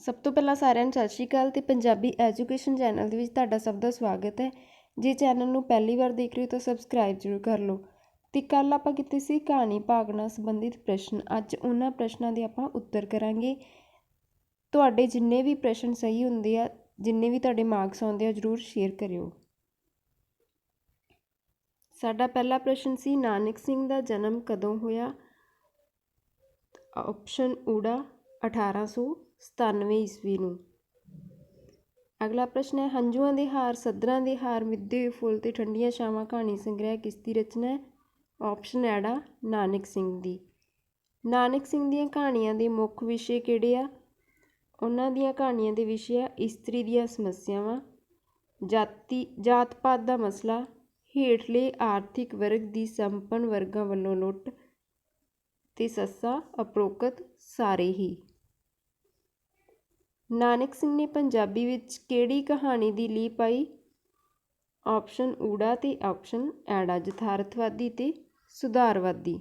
ਸਭ ਤੋਂ ਪਹਿਲਾਂ ਸਾਰਿਆਂ ਨੂੰ ਸਤਿ ਸ਼੍ਰੀ ਅਕਾਲ ਤੇ ਪੰਜਾਬੀ ਐਜੂਕੇਸ਼ਨ ਚੈਨਲ ਦੇ ਵਿੱਚ ਤੁਹਾਡਾ ਸਭ ਦਾ ਸਵਾਗਤ ਹੈ। ਜੇ ਚੈਨਲ ਨੂੰ ਪਹਿਲੀ ਵਾਰ ਦੇਖ ਰਹੇ ਹੋ ਤਾਂ ਸਬਸਕ੍ਰਾਈਬ ਜ਼ਰੂਰ ਕਰ ਲਓ। ਤੇ ਕੱਲ ਆਪਾਂ ਕੀਤੀ ਸੀ ਕਹਾਣੀ ਭਾਗ ਨਾਲ ਸੰਬੰਧਿਤ ਪ੍ਰਸ਼ਨ। ਅੱਜ ਉਹਨਾਂ ਪ੍ਰਸ਼ਨਾਂ ਦੇ ਆਪਾਂ ਉੱਤਰ ਕਰਾਂਗੇ। ਤੁਹਾਡੇ ਜਿੰਨੇ ਵੀ ਪ੍ਰਸ਼ਨ ਸਹੀ ਹੁੰਦੇ ਆ, ਜਿੰਨੇ ਵੀ ਤੁਹਾਡੇ ਮਾਰਕਸ ਆਉਂਦੇ ਆ, ਜ਼ਰੂਰ ਸ਼ੇਅਰ ਕਰਿਓ। ਸਾਡਾ ਪਹਿਲਾ ਪ੍ਰਸ਼ਨ ਸੀ, ਨਾਨਕ ਸਿੰਘ ਦਾ ਜਨਮ ਕਦੋਂ ਹੋਇਆ? ਆਪਸ਼ਨ ਊੜਾ 1897 ਈਸਵੀ ਨੂੰ। ਅਗਲਾ ਪ੍ਰਸ਼ਨ ਹੈ, ਹੰਝੂਆਂ ਦੇ ਹਾਰ, ਸੱਧਰਾਂ ਦੇ ਹਾਰ, ਮਿੱਧੇ ਹੋਏ ਫੁੱਲ ਤੇ ਠੰਡੀਆਂ ਛਾਵਾਂ ਕਹਾਣੀ ਸੰਗ੍ਰਹਿ ਕਿਸ ਦੀ ਰਚਨਾ ਹੈ? ਆਪਸ਼ਨ ਐੜਾ ਨਾਨਕ ਸਿੰਘ ਦੀ। ਨਾਨਕ ਸਿੰਘ ਦੀਆਂ ਕਹਾਣੀਆਂ ਦੇ ਮੁੱਖ ਵਿਸ਼ੇ ਕਿਹੜੇ ਆ? ਉਹਨਾਂ ਦੀਆਂ ਕਹਾਣੀਆਂ ਦੇ ਵਿਸ਼ੇ ਆ ਇਸਤਰੀ ਦੀਆਂ ਸਮੱਸਿਆਵਾਂ, ਜਾਤ ਪਾਤ ਦਾ ਮਸਲਾ, ਹੇਠਲੇ ਆਰਥਿਕ ਵਰਗ ਦੀ ਸੰਪੰਨ ਵਰਗਾਂ ਵੱਲੋਂ ਲੁੱਟ ਤੇ ਸੱਸਾ ਉਪਰੋਕਤ ਸਾਰੇ ਹੀ। ਨਾਨਕ ਸਿੰਘ ਨੇ ਪੰਜਾਬੀ ਵਿੱਚ ਕਿਹੜੀ ਕਹਾਣੀ ਦੀ ਲੀਹ ਪਾਈ? ਆਪਸ਼ਨ ਊੜਾ ਤੇ ਆਪਸ਼ਨ ਐੜਾ ਯਥਾਰਥਵਾਦੀ ਤੇ ਸੁਧਾਰਵਾਦੀ।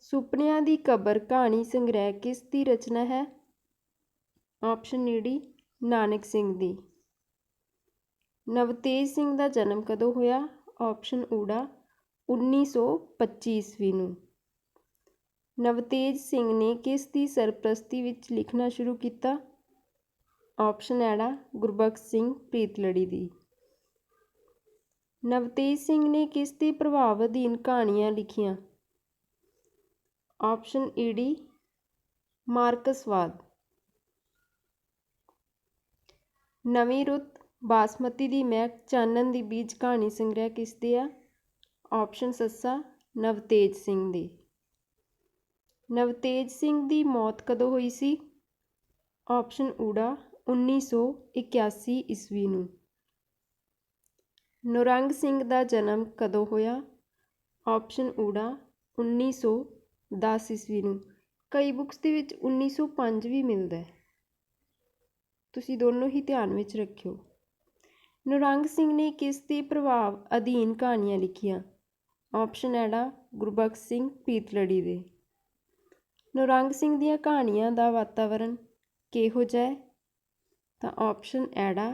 ਸੁਪਨਿਆਂ ਦੀ ਕਬਰ ਕਹਾਣੀ ਸੰਗ੍ਰਹਿ ਕਿਸ ਦੀ ਰਚਨਾ ਹੈ? ਆਪਸ਼ਨ ਈੜੀ ਨਾਨਕ ਸਿੰਘ ਦੀ। ਨਵਤੇਜ ਸਿੰਘ ਦਾ ਜਨਮ ਕਦੋਂ ਹੋਇਆ? ਆਪਸ਼ਨ ਊੜਾ 1925 ਈਸਵੀ ਨੂੰ। ਨਵਤੇਜ ਸਿੰਘ ਨੇ ਕਿਸ ਦੀ ਸਰਪ੍ਰਸਤੀ ਵਿੱਚ ਲਿਖਣਾ ਸ਼ੁਰੂ ਕੀਤਾ? ਆਪਸ਼ਨ ਐੜਾ ਗੁਰਬਖਸ਼ ਸਿੰਘ ਪ੍ਰੀਤਲੜੀ ਦੀ। ਨਵਤੇਜ ਸਿੰਘ ਨੇ ਕਿਸ ਦੇ ਪ੍ਰਭਾਵ ਅਧੀਨ ਕਹਾਣੀਆਂ ਲਿਖੀਆਂ? ਆਪਸ਼ਨ ਈੜੀ ਮਾਰਕਸਵਾਦ। ਨਵੀਂ ਰੁੱਤ, ਬਾਸਮਤੀ ਦੀ ਮਹਿਕ, ਚਾਨਣ ਦੀ ਬੀਜ ਕਹਾਣੀ ਸੰਗ੍ਰਹਿ ਕਿਸ ਦੇ ਆ? ਆਪਸ਼ਨ ਸੱਸਾ ਨਵਤੇਜ ਸਿੰਘ ਦੇ। ਨਵਤੇਜ ਸਿੰਘ ਦੀ ਮੌਤ ਕਦੋਂ ਹੋਈ ਸੀ? ਆਪਸ਼ਨ ਊੜਾ 1981 ਈਸਵੀ ਨੂੰ। ਨੌਰੰਗ ਸਿੰਘ ਦਾ ਜਨਮ ਕਦੋਂ ਹੋਇਆ? ਆਪਸ਼ਨ ਊੜਾ 1910 ਈਸਵੀ ਨੂੰ। ਕਈ ਬੁੱਕਸ ਦੇ ਵਿੱਚ 1905 ਵੀ ਮਿਲਦਾ ਹੈ, ਤੁਸੀਂ ਦੋਨੋਂ ਹੀ ਧਿਆਨ ਵਿੱਚ ਰੱਖਿਓ। ਨੌਰੰਗ ਸਿੰਘ ਨੇ ਕਿਸ ਦੇ ਪ੍ਰਭਾਵ ਅਧੀਨ ਕਹਾਣੀਆਂ ਲਿਖੀਆਂ? ਆਪਸ਼ਨ ਐੜਾ ਗੁਰਬਖਸ਼ ਸਿੰਘ ਪ੍ਰੀਤਲੜੀ ਦੇ। ਨੌਰੰਗ ਸਿੰਘ ਦੀਆਂ ਕਹਾਣੀਆਂ ਦਾ ਵਾਤਾਵਰਨ ਕਿਹੋ ਜਿਹਾ ਹੈ? ਤਾਂ ਆਪਸ਼ਨ ਐੜਾ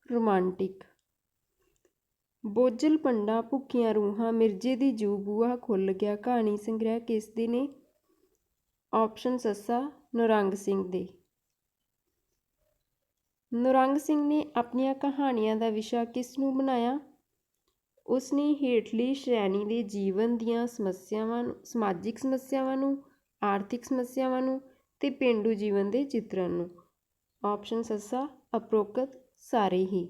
ਰੋਮਾਂਟਿਕ। ਬੋਝਲ ਪੰਡਾਂ, ਭੁੱਖੀਆਂ ਰੂਹਾਂ, ਮਿਰਜ਼ੇ ਦੀ ਜੂ, ਬੂਹਾ ਖੁੱਲ੍ਹ ਗਿਆ ਕਹਾਣੀ ਸੰਗ੍ਰਹਿ ਕਿਸ ਦੇ ਨੇ? ਆਪਸ਼ਨ ਸੱਸਾ ਨੌਰੰਗ ਸਿੰਘ ਦੇ। ਨੌਰੰਗ ਸਿੰਘ ਨੇ ਆਪਣੀਆਂ ਕਹਾਣੀਆਂ ਦਾ ਵਿਸ਼ਾ ਕਿਸ ਨੂੰ ਬਣਾਇਆ? ਉਸਨੇ ਹੇਠਲੀ ਸ਼੍ਰੇਣੀ ਦੇ ਜੀਵਨ ਦੀਆਂ ਸਮੱਸਿਆਵਾਂ ਨੂੰ, ਸਮਾਜਿਕ ਸਮੱਸਿਆਵਾਂ ਨੂੰ, ਆਰਥਿਕ ਸਮੱਸਿਆਵਾਂ ਨੂੰ ਤੇ ਪੇਂਡੂ ਜੀਵਨ ਦੇ ਚਿੱਤਰਨ ਨੂੰ। ਆਪਸ਼ਨ ਸੱਸਾ ਉਪਰੋਕਤ ਸਾਰੇ ਹੀ।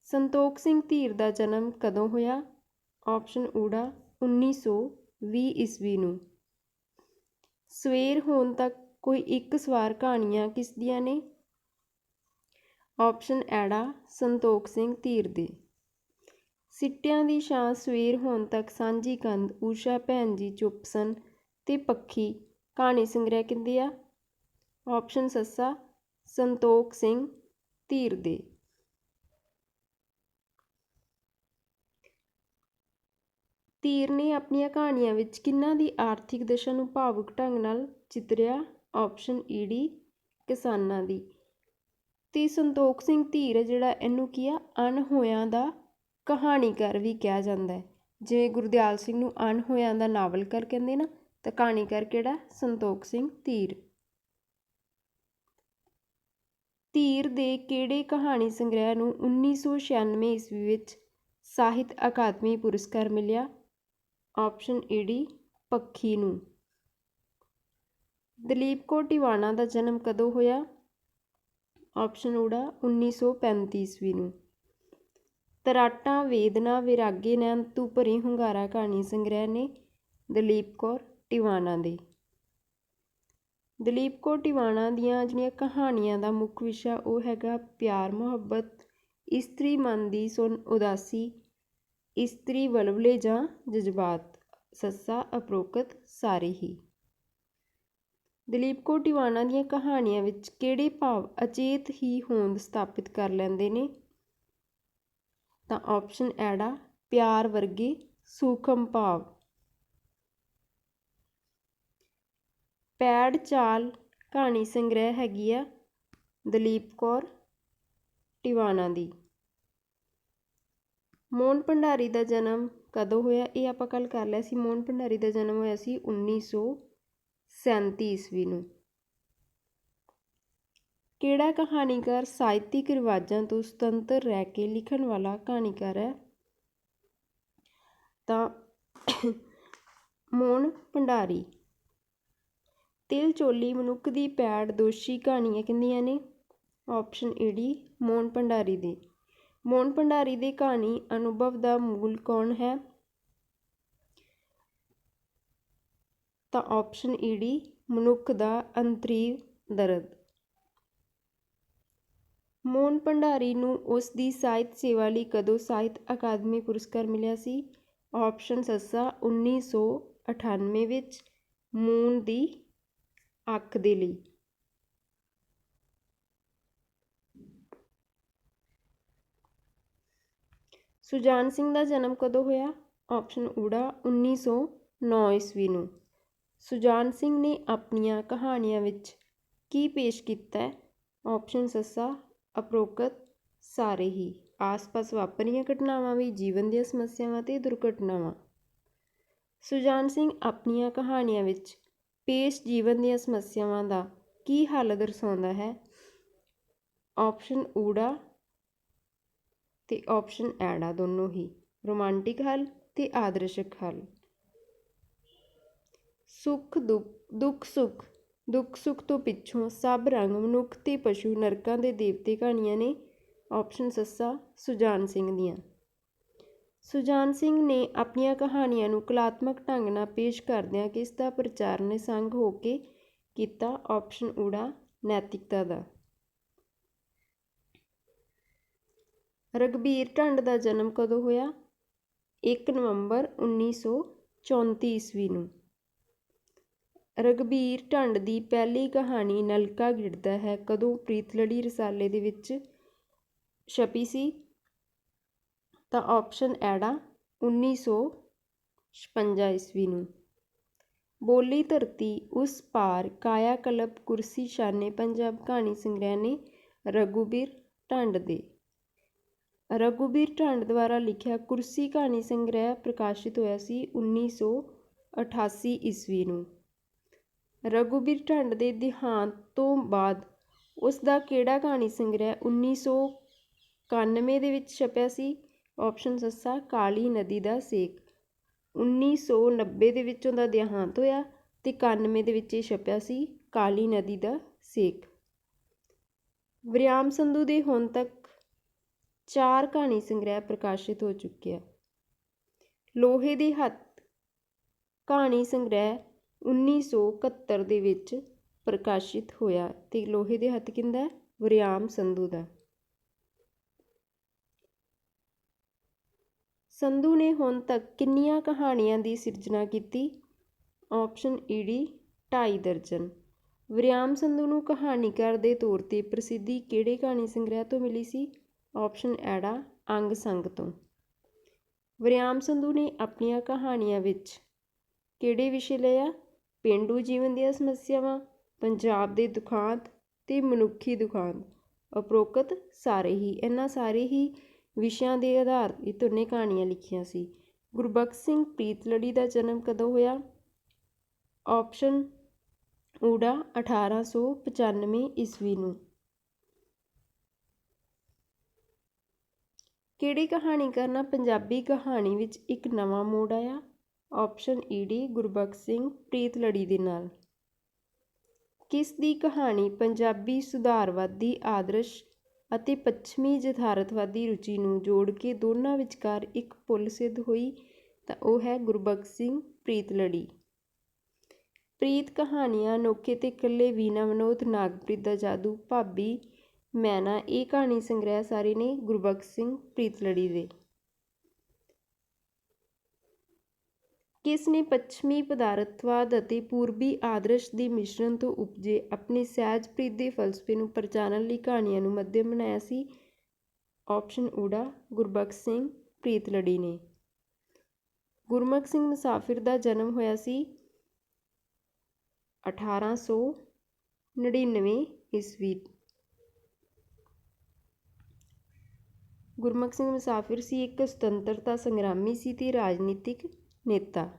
ਸੰਤੋਖ ਸਿੰਘ ਧੀਰ ਦਾ ਜਨਮ ਕਦੋਂ ਹੋਇਆ? ਆਪਸ਼ਨ ਊੜਾ 1920 ਈਸਵੀ ਨੂੰ। ਸਵੇਰ ਹੋਣ ਤੱਕ ਕੋਈ ਇੱਕ ਸਵਾਰ ਕਹਾਣੀਆਂ ਕਿਸ ਦੀਆਂ ਨੇ? ਆਪਸ਼ਨ ਐੜਾ ਸੰਤੋਖ ਸਿੰਘ ਧੀਰ ਦੇ। ਸਿੱਟਿਆਂ ਦੀ ਛਾਂ, ਸਵੇਰ ਹੋਣ ਤੱਕ, ਸਾਂਝੀ ਕੰਧ, ਊਸ਼ਾ ਭੈਣ ਜੀ, ਚੁੱਪ ਸਨ ਤੇ ਪੱਖੀ ਕਹਾਣੀ ਸੰਗ੍ਰਹਿ ਕਿਹਦੇ ਆ? ਆਪਸ਼ਨ ਸੱਸਾ ਸੰਤੋਖ ਸਿੰਘ ਧੀਰ ਦੇ। ਧੀਰ ਨੇ ਆਪਣੀਆਂ ਕਹਾਣੀਆਂ ਵਿੱਚ ਕਿਹਨਾਂ ਦੀ ਆਰਥਿਕ ਦਸ਼ਾ ਨੂੰ ਭਾਵੁਕ ਢੰਗ ਨਾਲ ਚਿਤਰਿਆ? ਆਪਸ਼ਨ ਈੜੀ ਕਿਸਾਨਾਂ ਦੀ। ਤੇ ਸੰਤੋਖ ਸਿੰਘ ਧੀਰ ਜਿਹੜਾ, ਇਹਨੂੰ ਕੀ ਆ, ਅਣਹੋਇਆਂ ਦਾ ਕਹਾਣੀਕਾਰ ਵੀ ਕਿਹਾ ਜਾਂਦਾ ਹੈ। ਜਿਵੇਂ ਗੁਰਦਿਆਲ ਸਿੰਘ ਨੂੰ ਅਣਹੋਇਆਂ ਦਾ ਨਾਵਲਕਾਰ ਕਹਿੰਦੇ ਨਾ, ਤਾਂ ਕਹਾਣੀਕਾਰ ਕਿਹੜਾ? ਸੰਤੋਖ ਸਿੰਘ ਧੀਰ। ਧੀਰ ਦੇ ਕਿਹੜੇ ਕਹਾਣੀ ਸੰਗ੍ਰਹਿ ਨੂੰ 1996 ਈਸਵੀ ਵਿੱਚ ਸਾਹਿਤ ਅਕਾਦਮੀ ਪੁਰਸਕਾਰ ਮਿਲਿਆ? ਆਪਸ਼ਨ ਈੜੀ ਪੱਖੀ ਨੂੰ। ਦਲੀਪ ਕੌਰ ਟਿਵਾਣਾ ਦਾ ਜਨਮ ਕਦੋਂ ਹੋਇਆ? ਆਪਸ਼ਨ ਊੜਾ 1935 ਈਸਵੀ ਨੂੰ। ਤਰਾਟਾਂ, ਵੇਦਨਾ, ਵਿਰਾਗੇ ਨੈਣ ਤੂੰ ਭਰੀ ਹੁੰਗਾਰਾ ਕਹਾਣੀ ਸੰਗ੍ਰਹਿ ਨੇ ਦਲੀਪ ਕੌਰ ਟਿਵਾਣਾ ਦੇ। ਦਲੀਪ ਕੌਰ ਟਿਵਾਣਾ ਦੀਆਂ ਜਿਹੜੀਆਂ ਕਹਾਣੀਆਂ ਦਾ ਮੁੱਖ ਵਿਸ਼ਾ ਉਹ ਹੈਗਾ ਪਿਆਰ ਮੁਹੱਬਤ, ਇਸਤਰੀ ਮਨ ਦੀ ਸੁਣ ਉਦਾਸੀ, ਇਸਤਰੀ ਵਲਵਲੇ ਜਾਂ ਜਜ਼ਬਾਤ, ਸੱਸਾ ਉਪਰੋਕਤ ਸਾਰੇ ਹੀ। ਦਲੀਪ ਕੌਰ ਟਿਵਾਣਾ ਦੀਆਂ ਕਹਾਣੀਆਂ ਵਿੱਚ ਕਿਹੜੇ ਭਾਵ ਅਚੇਤ ਹੀ ਹੋਂਦ ਸਥਾਪਿਤ ਕਰ ਲੈਂਦੇ ਨੇ? ਤਾਂ ਆਪਸ਼ਨ ਐੜਾ ਪਿਆਰ ਵਰਗੇ ਸੂਖਮ ਭਾਵ। ਪੈੜ ਚਾਲ ਕਹਾਣੀ ਸੰਗ੍ਰਹਿ ਹੈਗੀ ਆ ਦਲੀਪ ਕੌਰ ਟਿਵਾਣਾ ਦੀ। ਮੋਹਨ ਭੰਡਾਰੀ ਦਾ ਜਨਮ ਕਦੋਂ ਹੋਇਆ? ਇਹ ਆਪਾਂ ਕੱਲ੍ਹ ਕਰ ਲਿਆ ਸੀ। ਮੋਹਨ ਭੰਡਾਰੀ ਦਾ ਜਨਮ ਹੋਇਆ ਸੀ 1937 ਈਸਵੀ ਨੂੰ। ਕਿਹੜਾ ਕਹਾਣੀਕਾਰ ਸਾਹਿਤਿਕ ਰਿਵਾਜ਼ਾਂ ਤੋਂ ਸੁਤੰਤਰ ਰਹਿ ਕੇ ਲਿਖਣ ਵਾਲਾ ਕਹਾਣੀਕਾਰ ਹੈ? ਤਾਂ ਮੋਹਨ ਭੰਡਾਰੀ। ਤਿਲ ਚੋਲੀ, ਮਨੁੱਖ ਦੀ ਪੈੜ, ਦੋਸ਼ੀ ਕਹਾਣੀਆਂ ਕਿਹਦੀਆਂ ਨੇ? Option A D Mohan Bhandari ਦੀ। ਮੋਹਨ ਭੰਡਾਰੀ ਦੀ ਕਹਾਣੀ ਅਨੁਭਵ ਦਾ ਮੂਲ ਕੌਣ ਹੈ? ਤਾਂ ਆਪਸ਼ਨ ਈ ਡੀ ਮਨੁੱਖ ਦਾ ਅੰਤਰੀਵ ਦਰਦ। ਮੋਹਨ ਭੰਡਾਰੀ ਨੂੰ ਉਸ ਦੀ ਸਾਹਿਤ ਸੇਵਾ ਲਈ ਕਦੋਂ ਸਾਹਿਤ ਅਕਾਦਮੀ ਪੁਰਸਕਾਰ ਮਿਲਿਆ ਸੀ? ਆਪਸ਼ਨ ਸੱਸਾ 1998 ਵਿੱਚ ਮੂਨ ਦੀ ਅੱਖ ਦੇ ਲਈ। ਸੁਜਾਨ ਸਿੰਘ ਦਾ ਜਨਮ ਕਦੋਂ ਹੋਇਆ? ਆਪਸ਼ਨ ਊੜਾ 1909 ਈਸਵੀ ਨੂੰ। ਸੁਜਾਨ ਸਿੰਘ ਨੇ ਆਪਣੀਆਂ ਕਹਾਣੀਆਂ ਵਿੱਚ ਕੀ ਪੇਸ਼ ਕੀਤਾ ਹੈ? ਆਪਸ਼ਨ ਸੱਸਾ ਉਪਰੋਕਤ ਸਾਰੇ ਹੀ। ਆਸ-ਪਾਸ ਵਾਪਰੀਆਂ ਘਟਨਾਵਾਂ ਵੀ, ਜੀਵਨ ਦੀਆਂ ਸਮੱਸਿਆਵਾਂ ਤੇ ਦੁਰਘਟਨਾਵਾਂ। ਸੁਜਾਨ ਸਿੰਘ ਆਪਣੀਆਂ ਕਹਾਣੀਆਂ ਵਿੱਚ ਪੇਸ਼ ਜੀਵਨ ਦੀਆਂ ਸਮੱਸਿਆਵਾਂ ਦਾ ਕੀ ਹੱਲ ਦਰਸਾਉਂਦਾ ਹੈ? ਆਪਸ਼ਨ ਊੜਾ ਤੇ ਆਪਸ਼ਨ ਐੜਾ ਦੋਨੋਂ ਹੀ। ਰੋਮਾਂਟਿਕ ਹੱਲ ਤੇ ਆਦਰਸ਼ਕ ਹੱਲ। ਸੁੱਖ ਦੁੱਖ ਸੁੱਖ ਤੋਂ ਪਿੱਛੋਂ ਸਭ ਰੰਗ, ਮਨੁੱਖ ਤੇ ਪਸ਼ੂ, ਨਰਕਾਂ ਦੇ ਦੇਵਤੇ ਕਹਾਣੀਆਂ ਨੇ। ਆਪਸ਼ਨ ਸੱਸਾ ਸੁਜਾਨ ਸਿੰਘ ਦੀਆਂ। ਸੁਜਾਨ ਸਿੰਘ ਨੇ ਆਪਣੀਆਂ ਕਹਾਣੀਆਂ ਨੂੰ ਕਲਾਤਮਕ ਢੰਗ ਨਾਲ ਪੇਸ਼ ਕਰਦਿਆਂ ਕਿਸ ਦਾ ਪ੍ਰਚਾਰ ਨਿਸੰਗ ਹੋ ਕੇ ਕੀਤਾ? ਆਪਸ਼ਨ ਊੜਾ ਨੈਤਿਕਤਾ ਦਾ। ਰਘਬੀਰ ਢੰਡ ਦਾ ਜਨਮ ਕਦੋਂ ਹੋਇਆ? 1 ਨਵੰਬਰ 1934 ਈਸਵੀ ਨੂੰ। ਰਘਬੀਰ ਢੰਡ ਦੀ ਪਹਿਲੀ ਕਹਾਣੀ ਨਲਕਾ ਗਿੜਦਾ ਹੈ ਕਦੋਂ ਪ੍ਰੀਤਲੜੀ ਰਸਾਲੇ ਦੇ ਵਿੱਚ ਛਪੀ ਸੀ? ਤਾਂ ਆਪਸ਼ਨ ਐੜਾ 1956 ਈਸਵੀ ਨੂੰ। ਬੋਲੀ ਧਰਤੀ ਉਸ ਪਾਰ, ਕਾਇਆ ਕਲਪ, ਕੁਰਸੀ ਸ਼ਾਨੇ ਪੰਜਾਬ ਕਹਾਣੀ ਸੰਗ੍ਰਹਿ ਨੇ ਰਘੂਬੀਰ ਢੰਡ ਦੇ। ਰਘੂਬੀਰ ਢੰਡ ਦੁਆਰਾ ਲਿਖਿਆ ਕੁਰਸੀ ਕਹਾਣੀ ਸੰਗ੍ਰਹਿ ਪ੍ਰਕਾਸ਼ਿਤ ਹੋਇਆ ਸੀ 1988 ਈਸਵੀ ਨੂੰ। ਰਘੂਬੀਰ ਢੰਡ ਦੇ ਦੇਹਾਂਤ ਤੋਂ ਬਾਅਦ ਉਸ ਦਾ ਕਿਹੜਾ ਕਹਾਣੀ ਸੰਗ੍ਰਹਿ 1991 ਦੇ ਵਿੱਚ ਛਪਿਆ ਸੀ? ਆਪਸ਼ਨ ਸੱਸਾ ਕਾਲੀ ਨਦੀ ਦਾ ਸੇਕ। 1990 ਦੇ ਵਿੱਚ ਉਹਦਾ ਦੇਹਾਂਤ ਹੋਇਆ ਤੇ 91 ਦੇ ਵਿੱਚ ਇਹ ਛਪਿਆ ਸੀ ਕਾਲੀ ਨਦੀ ਦਾ ਸੇਕ। ਵਰਿਆਮ ਸੰਧੂ ਦੇ ਹੁਣ ਤੱਕ 4 ਕਹਾਣੀ ਸੰਗ੍ਰਹਿ ਪ੍ਰਕਾਸ਼ਿਤ ਹੋ ਚੁੱਕੇ ਆ। ਲੋਹੇ ਦੇ ਹੱਥ ਕਹਾਣੀ ਸੰਗ੍ਰਹਿ 1971 ਦੇ ਵਿੱਚ ਪ੍ਰਕਾਸ਼ਿਤ ਹੋਇਆ ਤੇ ਲੋਹੇ ਦੇ ਹੱਥ ਕਿਹਦਾ? ਵਰਿਆਮ ਸੰਧੂ ਦਾ। ਸੰਧੂ ਨੇ ਹੁਣ ਤੱਕ ਕਿੰਨੀਆਂ ਕਹਾਣੀਆਂ ਦੀ ਸਿਰਜਣਾ ਕੀਤੀ? ਆਪਸ਼ਨ ਈ ਡੀ 2.5 ਦਰਜਨ। ਵਰਿਆਮ ਸੰਧੂ ਨੂੰ ਕਹਾਣੀਕਾਰ ਦੇ ਤੌਰ ਤੇ ਪ੍ਰਸਿੱਧੀ ਕਿਹੜੇ ਕਹਾਣੀ ਸੰਗ੍ਰਹਿ ਤੋਂ ਮਿਲੀ ਸੀ? ਆਪਸ਼ਨ ਐੜਾ ਅੰਗ ਸੰਗ ਤੋਂ। ਵਰਿਆਮ ਸੰਧੂ ਨੇ ਆਪਣੀਆਂ ਕਹਾਣੀਆਂ ਵਿੱਚ ਕਿਹੜੇ ਵਿਸ਼ੇ ਲਏ ਆ? ਪੇਂਡੂ ਜੀਵਨ ਦੀਆਂ ਸਮੱਸਿਆਵਾਂ, ਪੰਜਾਬ ਦੇ ਦੁਖਾਂਤ ਤੇ ਮਨੁੱਖੀ ਦੁਖਾਂਤ। ਉਪਰੋਕਤ ਸਾਰੇ ਹੀ। ਇਹਨਾਂ ਸਾਰੇ ਹੀ ਵਿਸ਼ਿਆਂ ਦੇ ਆਧਾਰ ਤੇ ਉਹਨੇ ਕਹਾਣੀਆਂ ਲਿਖੀਆਂ ਸੀ। ਗੁਰਬਖਸ਼ ਸਿੰਘ ਪ੍ਰੀਤਲੜੀ ਦਾ ਜਨਮ ਕਦੋਂ ਹੋਇਆ? ਆਪਸ਼ਨ ਊੜਾ 1895 ਈਸਵੀ ਨੂੰ। ਕਿਹੜੇ ਕਹਾਣੀਕਾਰ ਨਾਲ ਪੰਜਾਬੀ ਕਹਾਣੀ ਵਿੱਚ ਇੱਕ ਨਵਾਂ ਮੋੜ ਆਇਆ? ਆਪਸ਼ਨ ਈ ਡੀ ਗੁਰਬਖਸ਼ ਸਿੰਘ ਪ੍ਰੀਤਲੜੀ ਦੇ ਨਾਲ। ਕਿਸ ਦੀ ਕਹਾਣੀ ਪੰਜਾਬੀ ਸੁਧਾਰਵਾਦੀ ਆਦਰਸ਼ ਅਤੇ ਪੱਛਮੀ ਯਥਾਰਥਵਾਦੀ ਰੁਚੀ ਨੂੰ ਜੋੜ ਕੇ ਦੋਨਾਂ ਵਿਚਕਾਰ ਇੱਕ ਪੁਲ ਸਿੱਧ ਹੋਈ? ਤਾਂ ਉਹ ਹੈ ਗੁਰਬਖਸ਼ ਸਿੰਘ ਪ੍ਰੀਤਲੜੀ। ਪ੍ਰੀਤ ਕਹਾਣੀਆਂ, ਅਨੋਖੇ ਤੇ ਇਕੱਲੇ, ਵੀਨਾ ਵਿਨੋਦ, ਨਾਗਪ੍ਰੀਤ ਦਾ ਜਾਦੂ, ਭਾਬੀ ਮੈਨਾ, ਇਹ ਕਹਾਣੀ ਸੰਗ੍ਰਹਿ ਸਾਰੇ ਨੇ ਗੁਰਬਖਸ਼ ਸਿੰਘ ਪ੍ਰੀਤਲੜੀ ਦੇ। ਕਿਸ ਨੇ ਪੱਛਮੀ ਪਦਾਰਥਵਾਦ ਅਤੇ ਪੂਰਬੀ ਆਦਰਸ਼ ਦੇ ਮਿਸ਼ਰਣ ਤੋਂ ਉਪਜੇ ਆਪਣੇ ਸਹਿਜਪ੍ਰੀਤ ਦੇ ਫਲਸਫੇ ਨੂੰ ਪ੍ਰਚਾਰਨ ਲਈ ਕਹਾਣੀਆਂ ਨੂੰ ਮਾਧਿਅਮ ਬਣਾਇਆ ਸੀ? ਆਪਸ਼ਨ ਊੜਾ ਗੁਰਬਖਸ਼ ਸਿੰਘ ਪ੍ਰੀਤਲੜੀ ਨੇ। ਗੁਰਮੁਖ ਸਿੰਘ ਮੁਸਾਫਿਰ ਦਾ ਜਨਮ ਹੋਇਆ ਸੀ 1800 99 ਈਸਵੀ। ਗੁਰਮੁਖ ਸਿੰਘ ਮੁਸਾਫਿਰ ਸੀ ਇੱਕ ਸੁਤੰਤਰਤਾ ਸੰਗਰਾਮੀ ਸੀ ਤੇ ਰਾਜਨੀਤਿਕ ਨੇਤਾ।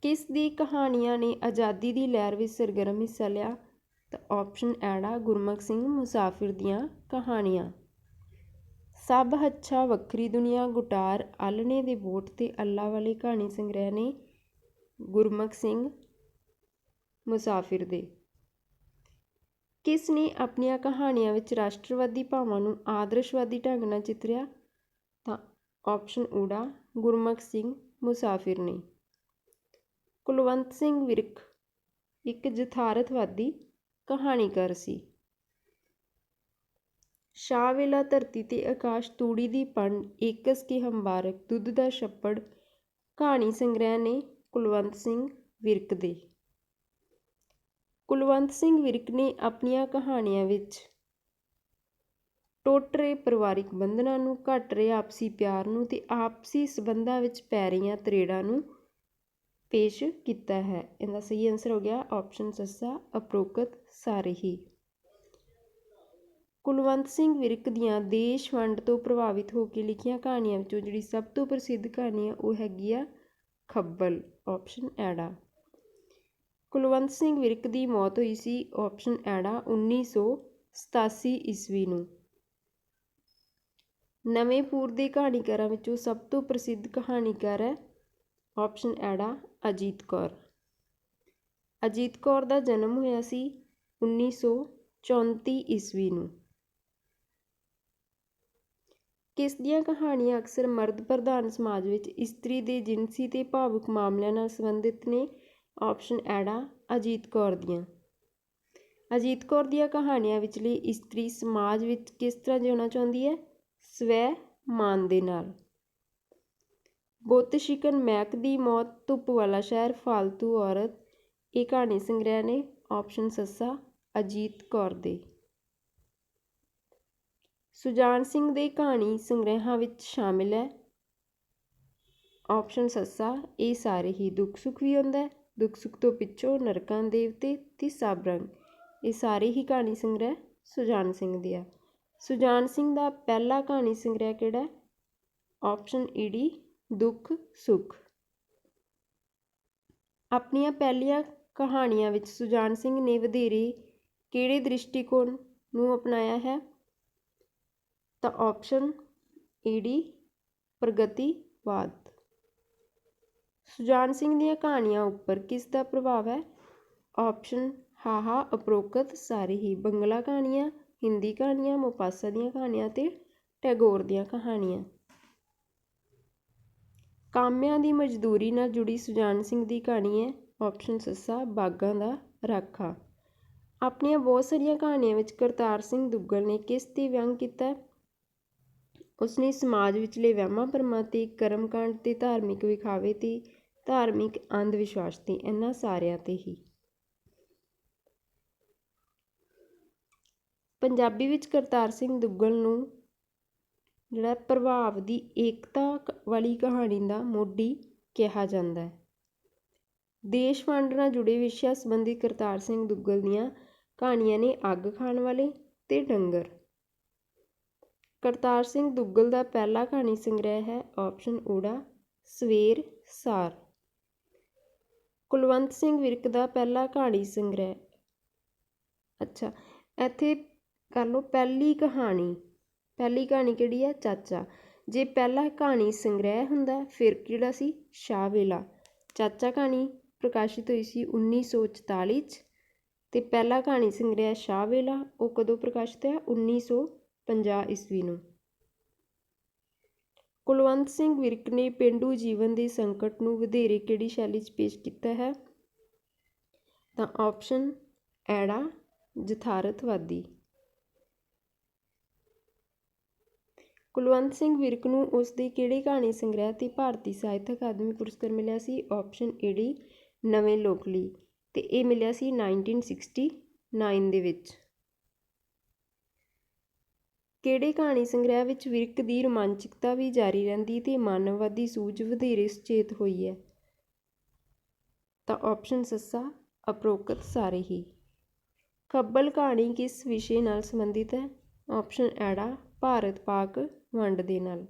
ਕਿਸ ਦੀ ਕਹਾਣੀਆਂ ਨੇ ਆਜ਼ਾਦੀ ਦੀ ਲਹਿਰ ਵਿੱਚ ਸਰਗਰਮ ਹਿੱਸਾ ਲਿਆ? ਤਾਂ ਆਪਸ਼ਨ ਐੜਾ ਗੁਰਮੁਖ ਸਿੰਘ ਮੁਸਾਫਿਰ ਦੀਆਂ ਕਹਾਣੀਆਂ। ਸਭ ਹੱਛਾ ਵੱਖਰੀ ਦੁਨੀਆ, ਗੁਟਾਰ, ਆਲ੍ਹਣੇ ਦੇ ਵੋਟ ਤੇ ਅੱਲਾ ਵਾਲੇ ਕਹਾਣੀ ਸੰਗ੍ਰਹਿ ਨੇ ਗੁਰਮੁਖ ਸਿੰਘ ਮੁਸਾਫਿਰ ਦੇ। ਕਿਸ ਨੇ ਆਪਣੀਆਂ ਕਹਾਣੀਆਂ ਵਿੱਚ ਰਾਸ਼ਟਰਵਾਦੀ ਭਾਵਾਂ ਨੂੰ ਆਦਰਸ਼ਵਾਦੀ ਢੰਗ ਨਾਲ ਚਿਤਰਿਆ? ਤਾਂ ਆਪਸ਼ਨ ਊੜਾ ਗੁਰਮੁਖ ਸਿੰਘ ਮੁਸਾਫਿਰ ਨੇ। ਕੁਲਵੰਤ ਸਿੰਘ ਵਿਰਕ ਇੱਕ ਯਥਾਰਥਵਾਦੀ ਕਹਾਣੀਕਾਰ ਸੀ। ਸ਼ਾਹ ਵੇਲਾ, ਧਰਤੀ ਤੇ ਆਕਾਸ਼, ਤੂੜੀ ਦੀ ਪੰਡ, ਏਕਸ ਕੇ ਹੰਬਾਰਕ, ਦੁੱਧ ਦਾ ਛੱਪੜ ਕਹਾਣੀ ਸੰਗ੍ਰਹਿ ਨੇ ਕੁਲਵੰਤ ਸਿੰਘ ਵਿਰਕ ਦੇ। ਕੁਲਵੰਤ ਸਿੰਘ ਵਿਰਕ ਨੇ ਆਪਣੀਆਂ ਕਹਾਣੀਆਂ ਵਿੱਚ ਟੁੱਟ ਰਹੇ ਪਰਿਵਾਰਿਕ ਬੰਧਨਾਂ ਨੂੰ, ਘਟ ਰਹੇ ਆਪਸੀ ਪਿਆਰ ਨੂੰ ਤੇ ਆਪਸੀ ਸਬੰਧਾਂ ਵਿੱਚ ਪੈ ਰਹੀਆਂ ਤਰੇੜਾਂ ਨੂੰ ਪੇਸ਼ ਕੀਤਾ ਹੈ। ਇਹਦਾ ਸਹੀ ਆਨਸਰ ਹੋ ਗਿਆ ਆਪਸ਼ਨ ਸੱਸਾ ਉਪਰੋਕਤ ਸਾਰੇ ਹੀ। ਕੁਲਵੰਤ ਸਿੰਘ ਵਿਰਕ ਦੀਆਂ ਦੇਸ਼ ਵੰਡ ਤੋਂ ਪ੍ਰਭਾਵਿਤ ਹੋ ਕੇ ਲਿਖੀਆਂ ਕਹਾਣੀਆਂ ਵਿੱਚੋਂ ਜਿਹੜੀ ਸਭ ਤੋਂ ਪ੍ਰਸਿੱਧ ਕਹਾਣੀ ਆ ਉਹ ਹੈਗੀ ਆ ਖੱਬਲ, ਆਪਸ਼ਨ ਐੜਾ। ਕੁਲਵੰਤ ਸਿੰਘ ਵਿਰਕ ਦੀ ਮੌਤ ਹੋਈ ਸੀ ਆਪਸ਼ਨ ਐੜਾ 1987 ਈਸਵੀ ਨੂੰ। ਨਵੇਂਪੁਰ ਦੇ ਕਹਾਣੀਕਾਰਾਂ ਵਿੱਚੋਂ ਸਭ ਤੋਂ ਪ੍ਰਸਿੱਧ ਕਹਾਣੀਕਾਰ ਹੈ ਆਪਸ਼ਨ ਐੜਾ ਅਜੀਤ ਕੌਰ। ਅਜੀਤ ਕੌਰ ਦਾ ਜਨਮ ਹੋਇਆ ਸੀ 1934 ਈਸਵੀ ਨੂੰ। ਕਿਸ ਦੀਆਂ ਕਹਾਣੀਆਂ ਅਕਸਰ ਮਰਦ ਪ੍ਰਧਾਨ ਸਮਾਜ ਵਿੱਚ ਇਸਤਰੀ ਦੇ ਜਿਨਸੀ ਤੇ ਭਾਵੁਕ ਮਾਮਲਿਆਂ ਨਾਲ ਸੰਬੰਧਿਤ ਨੇ? ਆਪਸ਼ਨ ਐੜਾ ਅਜੀਤ ਕੌਰ ਦੀਆਂ। ਅਜੀਤ ਕੌਰ ਦੀਆਂ ਕਹਾਣੀਆਂ ਵਿਚਲੀ ਇਸਤਰੀ ਸਮਾਜ ਵਿੱਚ ਕਿਸ ਤਰ੍ਹਾਂ ਜਿਉਣਾ ਚਾਹੁੰਦੀ ਹੈ? ਸਵੈ ਮਾਨ ਦੇ ਨਾਲ। ਬੁੱਤ ਸ਼ਿਕਨ, ਮਹਿਕ ਦੀ ਮੌਤ, ਧੁੱਪ ਵਾਲਾ ਸ਼ਹਿਰ, ਫਾਲਤੂ ਔਰਤ ਇਹ ਕਹਾਣੀ ਸੰਗ੍ਰਹਿ ਨੇ ਆਪਸ਼ਨ ਸੱਸਾ ਅਜੀਤ ਕੌਰ ਦੇ। ਸੁਜਾਨ ਸਿੰਘ ਦੇ ਕਹਾਣੀ ਸੰਗ੍ਰਹਿਾਂ ਵਿੱਚ ਸ਼ਾਮਿਲ ਹੈ ਆਪਸ਼ਨ ਸੱਸਾ ਇਹ ਸਾਰੇ ਹੀ। ਦੁੱਖ ਸੁੱਖ ਵੀ ਹੁੰਦਾ ਹੈ, ਦੁੱਖ ਸੁੱਖ ਤੋਂ ਪਿੱਛੋਂ, ਨਰਕਾਂ ਦੇਵਤੇ ਤੇ ਸਭ ਰੰਗ ਇਹ ਸਾਰੇ ਹੀ ਕਹਾਣੀ ਸੰਗ੍ਰਹਿ ਸੁਜਾਨ ਸਿੰਘ ਦੇ ਆ। ਸੁਜਾਨ ਸਿੰਘ ਦਾ ਪਹਿਲਾ ਕਹਾਣੀ ਸੰਗ੍ਰਹਿ ਕਿਹੜਾ ਹੈ? ਆਪਸ਼ਨ ਈਡੀ ਦੁੱਖ ਸੁੱਖ। ਆਪਣੀਆਂ ਪਹਿਲੀਆਂ ਕਹਾਣੀਆਂ ਵਿੱਚ ਸੁਜਾਨ ਸਿੰਘ ਨੇ ਵਧੇਰੇ ਕਿਹੜੇ ਦ੍ਰਿਸ਼ਟੀਕੋਣ ਨੂੰ ਅਪਣਾਇਆ ਹੈ? ਤਾਂ ਆਪਸ਼ਨ ਈਡੀ ਪ੍ਰਗਤੀਵਾਦ। ਸੁਜਾਨ ਸਿੰਘ ਦੀਆਂ ਕਹਾਣੀਆਂ ਉੱਪਰ ਕਿਸ ਦਾ ਪ੍ਰਭਾਵ ਹੈ? ਆਪਸ਼ਨ ਹਾਹਾ ਉਪਰੋਕਤ ਸਾਰੇ ਹੀ। ਬੰਗਲਾ ਕਹਾਣੀਆਂ, ਹਿੰਦੀ ਕਹਾਣੀਆਂ, ਮੋਪਾਸਾ ਦੀਆਂ ਕਹਾਣੀਆਂ ਤੇ ਟੈਗੋਰ ਦੀਆਂ ਕਹਾਣੀਆਂ। ਕਾਮਿਆਂ ਦੀ ਮਜ਼ਦੂਰੀ ਨਾਲ ਜੁੜੀ ਸੁਜਾਨ ਸਿੰਘ ਦੀ ਕਹਾਣੀ ਹੈ ਆਪਸ਼ਨ ਸੱਸਾ ਬਾਗਾਂ ਦਾ ਰਾਖਾ। ਆਪਣੀਆਂ ਬਹੁਤ ਸਾਰੀਆਂ ਕਹਾਣੀਆਂ ਵਿੱਚ ਕਰਤਾਰ ਸਿੰਘ ਦੁੱਗਲ ਨੇ ਕਿਸ 'ਤੇ ਵਿਅੰਗ ਕੀਤਾ? ਉਸਨੇ ਸਮਾਜ ਵਿਚਲੇ ਵਹਿਮਾਂ ਭਰਮਾਂ ਤੇ, ਕਰਮਕਾਂਡ ਤੇ, ਧਾਰਮਿਕ ਵਿਖਾਵੇ ਤੇ, ਧਾਰਮਿਕ ਅੰਧ ਵਿਸ਼ਵਾਸ ਤੇ ਇਹਨਾਂ ਸਾਰਿਆਂ ਤੇ ਹੀ। ਪੰਜਾਬੀ ਵਿੱਚ ਕਰਤਾਰ ਸਿੰਘ ਦੁੱਗਲ ਨੂੰ ਜਿਹੜਾ ਪ੍ਰਭਾਵ ਦੀ ਏਕਤਾ ਵਾਲੀ ਕਹਾਣੀ ਦਾ ਮੋਢੀ ਕਿਹਾ ਜਾਂਦਾ ਹੈ। ਦੇਸ਼ ਵੰਡ ਨਾਲ ਜੁੜੇ ਵਿਸ਼ਿਆਂ ਸੰਬੰਧੀ ਕਰਤਾਰ ਸਿੰਘ ਦੁੱਗਲ ਦੀਆਂ ਕਹਾਣੀਆਂ ਨੇ ਅੱਗ ਖਾਣ ਵਾਲੇ ਤੇ ਡੰਗਰ। ਕਰਤਾਰ ਸਿੰਘ ਦੁੱਗਲ ਦਾ ਪਹਿਲਾ ਕਹਾਣੀ ਸੰਗ੍ਰਹਿ ਹੈ ਆਪਸ਼ਨ ਊੜਾ ਸਵੇਰ ਸਾਰ। ਕੁਲਵੰਤ ਸਿੰਘ ਵਿਰਕ ਦਾ ਪਹਿਲਾ ਕਹਾਣੀ ਸੰਗ੍ਰਹਿ। ਅੱਛਾ ਇੱਥੇ ਕਰ ਲਓ ਪਹਿਲੀ ਕਹਾਣੀ ਕਿਹੜੀ ਹੈ? ਚਾਚਾ। ਜੇ ਪਹਿਲਾ ਕਹਾਣੀ ਸੰਗ੍ਰਹਿ ਹੁੰਦਾ ਫਿਰ ਕਿਹੜਾ ਸੀ? ਸ਼ਾਹ ਵੇਲਾ। ਚਾਚਾ ਕਹਾਣੀ ਪ੍ਰਕਾਸ਼ਿਤ ਹੋਈ ਸੀ 1944 'ਚ ਤੇ ਪਹਿਲਾ ਕਹਾਣੀ ਸੰਗ੍ਰਹਿ ਸ਼ਾਹ ਵੇਲਾ ਉਹ ਕਦੋਂ ਪ੍ਰਕਾਸ਼ਿਤ ਹੋਇਆ? 1950 ਈਸਵੀ ਨੂੰ। ਕੁਲਵੰਤ ਸਿੰਘ ਵਿਰਕ ਨੇ ਪੇਂਡੂ ਜੀਵਨ ਦੇ ਸੰਕਟ ਨੂੰ ਵਧੇਰੇ ਕਿਹੜੀ ਸ਼ੈਲੀ 'ਚ ਪੇਸ਼ ਕੀਤਾ ਹੈ? ਤਾਂ ਆਪਸ਼ਨ ਐੜਾ ਯਥਾਰਥਵਾਦੀ। ਕੁਲਵੰਤ ਸਿੰਘ ਵਿਰਕ ਨੂੰ ਉਸ ਦੇ ਕਿਹੜੇ ਕਹਾਣੀ ਸੰਗ੍ਰਹਿ ਤੇ ਭਾਰਤੀ ਸਾਹਿਤ ਅਕਾਦਮੀ ਪੁਰਸਕਾਰ ਮਿਲਿਆ ਸੀ? ਆਪਸ਼ਨ ਈਡੀ ਨਵੇਂ ਲੋਕਲੀ ਤੇ ਇਹ ਮਿਲਿਆ ਸੀ 1969 ਦੇ ਵਿੱਚ। ਕਿਹੜੇ ਕਹਾਣੀ ਸੰਗ੍ਰਹਿ ਵਿੱਚ ਵਿਰਕ ਦੀ ਰੋਮਾਂਚਿਕਤਾ ਵੀ ਜਾਰੀ ਰਹਿੰਦੀ ਤੇ ਮਾਨਵਵਾਦੀ ਸੂਝ ਵਧੇਰੇ ਸੁਚੇਤ ਹੋਈ ਹੈ? ਤਾਂ ਆਪਸ਼ਨ ਸੱਸਾ ਉਪਰੋਕਤ ਸਾਰੇ ਹੀ। ਖੱਬਲ ਕਹਾਣੀ ਕਿਸ ਵਿਸ਼ੇ ਨਾਲ ਸੰਬੰਧਿਤ ਹੈ? ਆਪਸ਼ਨ ਐੜਾ ਭਾਰਤ ਪਾਕ ਵੰਡ ਦੇ ਨਾਲ।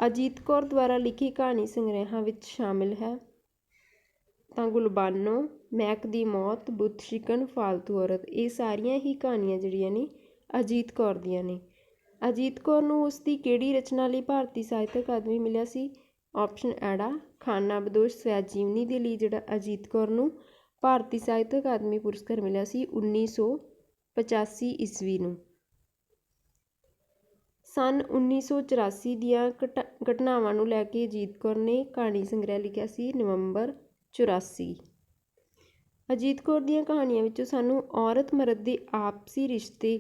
ਅਜੀਤ ਕੌਰ ਦੁਆਰਾ ਲਿਖੀ ਕਹਾਣੀ ਸੰਗ੍ਰਹਿਾਂ ਵਿੱਚ ਸ਼ਾਮਿਲ ਹੈ ਤਾਂ ਗੁਲਬਾਨੋ, ਮੈਕ ਦੀ ਮੌਤ, ਬੁੱਤ ਸ਼ਿਕਨ, ਫਾਲਤੂ ਔਰਤ। ਇਹ ਸਾਰੀਆਂ ਹੀ ਕਹਾਣੀਆਂ ਜਿਹੜੀਆਂ ਨੇ ਅਜੀਤ ਕੌਰ ਦੀਆਂ ਨੇ। ਅਜੀਤ ਕੌਰ ਨੂੰ ਉਸ ਦੀ ਕਿਹੜੀ ਰਚਨਾ ਲਈ ਭਾਰਤੀ ਸਾਹਿਤ ਅਕਾਦਮੀ ਮਿਲਿਆ ਸੀ? ਆਪਸ਼ਨ ਐੜਾ ਖਾਨਾ ਬਦੋਸ਼ ਸਵੈ ਜੀਵਨੀ ਦੇ ਲਈ ਜਿਹੜਾ ਅਜੀਤ ਕੌਰ ਨੂੰ ਭਾਰਤੀ ਸਾਹਿਤ ਅਕਾਦਮੀ ਪੁਰਸਕਾਰ ਮਿਲਿਆ ਸੀ 1985 ਈਸਵੀ ਨੂੰ। ਸੰਨ 1984 ਦੀਆਂ ਘਟਨਾਵਾਂ ਨੂੰ ਲੈ ਕੇ ਅਜੀਤ ਕੌਰ ਨੇ ਕਹਾਣੀ ਸੰਗ੍ਰਹਿ ਲਿਖਿਆ ਸੀ ਨਵੰਬਰ 84। ਅਜੀਤ ਕੌਰ ਦੀਆਂ ਕਹਾਣੀਆਂ ਵਿੱਚੋਂ ਸਾਨੂੰ ਔਰਤ ਮਰਦ ਦੇ ਆਪਸੀ ਰਿਸ਼ਤੇ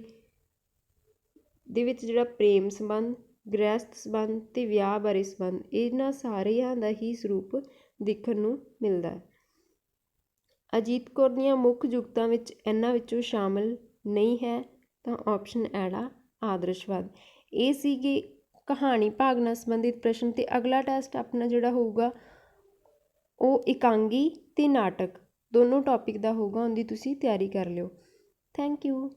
ਦੇ ਵਿੱਚ ਜਿਹੜਾ ਪ੍ਰੇਮ ਸੰਬੰਧ, ਗ੍ਰਹਿਸਥ ਸੰਬੰਧ ਅਤੇ ਵਿਆਹ ਬਾਰੇ ਸੰਬੰਧ, ਇਹਨਾਂ ਸਾਰਿਆਂ ਦਾ ਹੀ ਸਰੂਪ ਦੇਖਣ ਨੂੰ ਮਿਲਦਾ ਹੈ। ਅਜੀਤ ਕੌਰ ਦੀਆਂ ਮੁੱਖ ਜੁਗਤਾਂ ਵਿੱਚ ਇਹਨਾਂ ਵਿੱਚੋਂ ਸ਼ਾਮਿਲ ਨਹੀਂ ਹੈ ਤਾਂ ਆਪਸ਼ਨ ਐੜਾ ਆਦਰਸ਼ਵਾਦ। ਇਹ ਸੀਗੇ ਕਹਾਣੀ ਭਾਗ ਨਾਲ ਸੰਬੰਧਿਤ ਪ੍ਰਸ਼ਨ। ਅਤੇ ਅਗਲਾ ਟੈਸਟ ਆਪਣਾ ਜਿਹੜਾ ਹੋਊਗਾ ਉਹ ਇਕਾਂਗੀ ਅਤੇ ਨਾਟਕ ਦੋਨੋਂ ਟੌਪਿਕ ਦਾ ਹੋਊਗਾ, ਉਹਦੀ ਤੁਸੀਂ ਤਿਆਰੀ ਕਰ ਲਿਓ। Thank you.